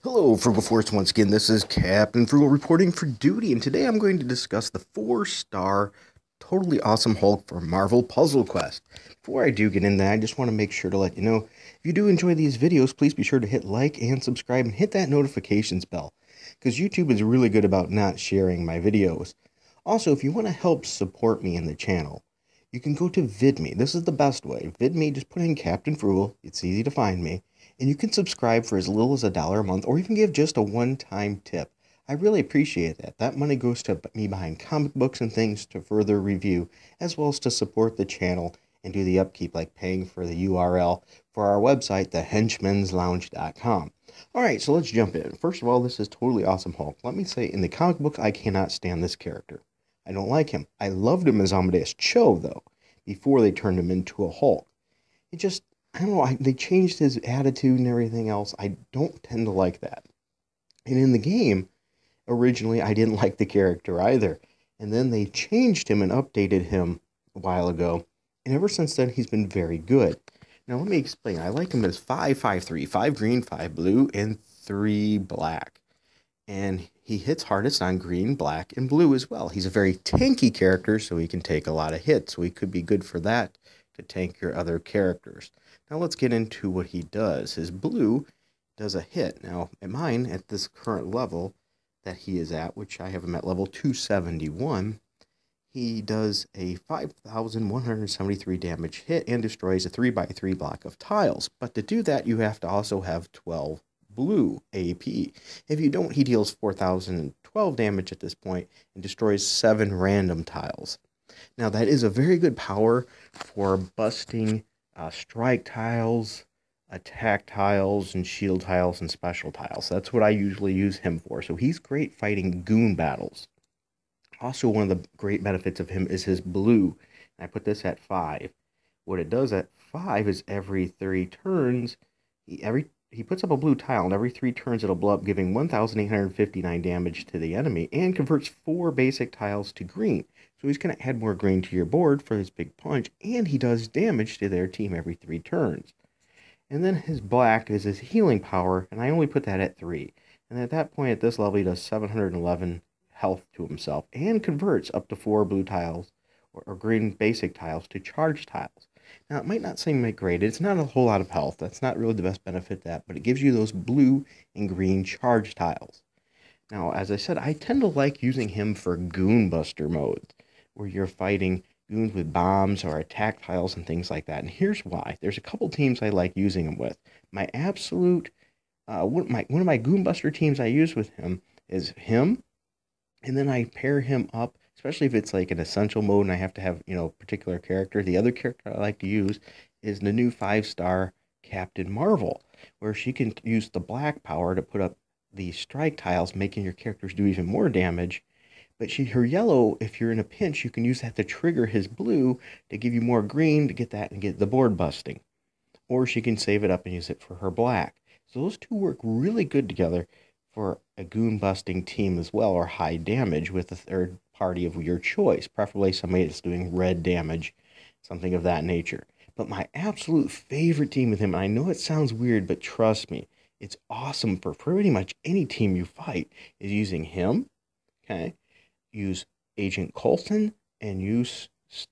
Hello, Frugal Force. Once again, this is Captain Frugal reporting for duty, and today I'm going to discuss the 4-star totally awesome Hulk for Marvel Puzzle Quest. Before I do get in there, I just want to make sure to let you know, if you do enjoy these videos, please be sure to hit like and subscribe and hit that notifications bell, because YouTube is really good about not sharing my videos. Also, if you want to help support me in the channel, you can go to VidMe. This is the best way. VidMe, just put in Captain Frugal. It's easy to find me. And you can subscribe for as little as $1 a month, or even give just a one-time tip. I really appreciate that. That money goes to me buying comic books and things to further review, as well as to support the channel and do the upkeep, like paying for the URL for our website, thehenchmanslounge.com. Alright, so let's jump in. First of all, this is totally awesome Hulk. Let me say, in the comic books, I cannot stand this character. I don't like him. I loved him as Amadeus Cho, though, before they turned him into a Hulk. It just, I don't know, they changed his attitude and everything else. I don't tend to like that. And in the game, originally, I didn't like the character either. And then they changed him and updated him a while ago. And ever since then, he's been very good. Now, let me explain. I like him as 5-5-3, 5 green, 5 blue, and 3 black. And he hits hardest on green, black, and blue as well. He's a very tanky character, so he can take a lot of hits. So he could be good for that, to tank your other characters. Now let's get into what he does. His blue does a hit. Now, at mine, at this current level that he is at, which I have him at level 271, he does a 5,173 damage hit and destroys a 3x3 block of tiles. But to do that, you have to also have 12 blue AP. If you don't, he deals 4,012 damage at this point and destroys 7 random tiles. Now, that is a very good power for busting strike tiles, attack tiles, and shield tiles, and special tiles. That's what I usually use him for. So he's great fighting goon battles. Also, one of the great benefits of him is his blue. I put this at 5. What it does at 5 is every 3 turns, he puts up a blue tile, and every 3 turns it'll blow up, giving 1,859 damage to the enemy, and converts 4 basic tiles to green. So he's going to add more green to your board for his big punch, and he does damage to their team every 3 turns. And then his black is his healing power, and I only put that at 3. And at that point, at this level, he does 711 health to himself, and converts up to 4 blue tiles, or green basic tiles, to charge tiles. Now, it might not seem like great. It's not a whole lot of health. That's not really the best benefit of that, but it gives you those blue and green charge tiles. Now, as I said, I tend to like using him for Goon Buster modes, where you're fighting goons with bombs or attack tiles and things like that. And here's why. There's a couple teams I like using him with. My absolute, one of my Goon Buster teams I use with him is him, and then I pair him up, especially if it's like an essential mode and I have to have, particular character. The other character I like to use is the new 5-star Captain Marvel, where she can use the black power to put up the strike tiles, making your characters do even more damage. But her yellow, if you're in a pinch, you can use that to trigger his blue to give you more green to get that and get the board busting. Or she can save it up and use it for her black. So those two work really good together for a goon busting team as well, or high damage with a third party of your choice, preferably somebody that's doing red damage, something of that nature. But my absolute favorite team with him, and I know it sounds weird, but trust me, it's awesome for pretty much any team you fight, is using him, okay? Use Agent Coulson, and use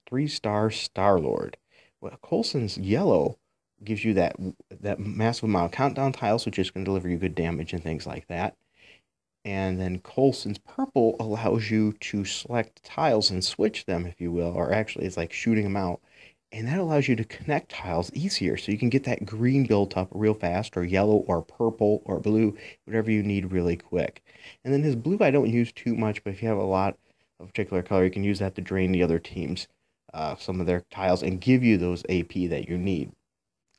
3-star Star-Lord. Well, Coulson's yellow gives you that massive amount of countdown tiles, which is going to deliver you good damage and things like that. And then Coulson's purple allows you to select tiles and switch them, if you will, or actually it's like shooting them out. And that allows you to connect tiles easier, so you can get that green built up real fast, or yellow, or purple, or blue, whatever you need really quick. And then his blue I don't use too much, but if you have a lot of a particular color, you can use that to drain the other teams some of their tiles and give you those AP that you need.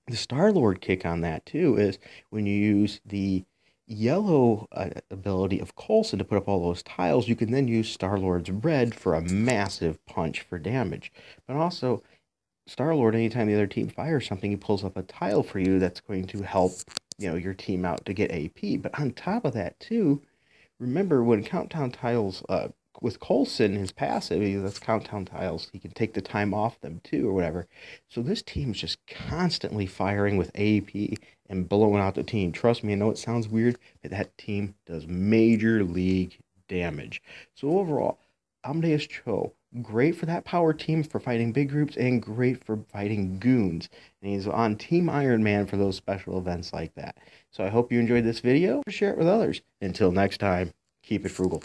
The Star-Lord kick on that, too, is when you use the yellow ability of Coulson to put up all those tiles, you can then use Star-Lord's red for a massive punch for damage. But also, Star-Lord, anytime the other team fires something, he pulls up a tile for you that's going to help, your team out to get AP. But on top of that, too, remember when countdown tiles with Coulson, his passive, that's countdown tiles. He can take the time off them too, or whatever. So this team's just constantly firing with AP and blowing out the team. Trust me, I know it sounds weird, but that team does major league damage. So overall, Amadeus Cho, great for that power team for fighting big groups and great for fighting goons. And he's on Team Iron Man for those special events like that. So I hope you enjoyed this video. Share it with others. Until next time, keep it frugal.